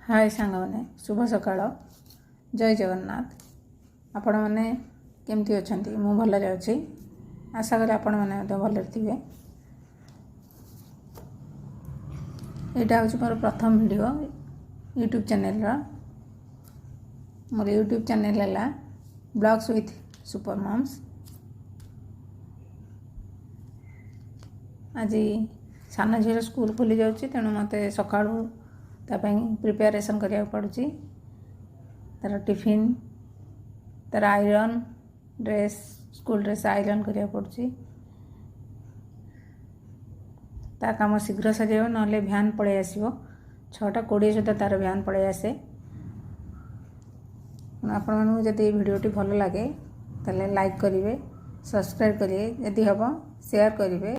हाय सांग मैंने शुभ सकाळ जय जगन्नाथ आपण मैंने केमती अच्छा मु भल अच्छी आशा करी आपण मैंने भल थे। यहाँ हूँ मोर प्रथम वीडियो यूट्यूब चैनल मोर यूट्यूब चैनल है ब्लॉग्स विथ सुपर मम्स। आज सान झील स्कूल खोली जाऊँगी तेणु मत सका प्रिपेरेसन करिया पड़ुची तार टिफिन तार iron dress school dress iron करिया पड़ुची ता काम शीघ्र सर ना भ्यान पलि आसो 6:20 सुधा तार भ्यान पलि आसे। आपण जदि भिडियोटी भल लगे ताले लाइक करेंगे सब्सक्राइब करेंगे जदि हम शेयर करेंगे।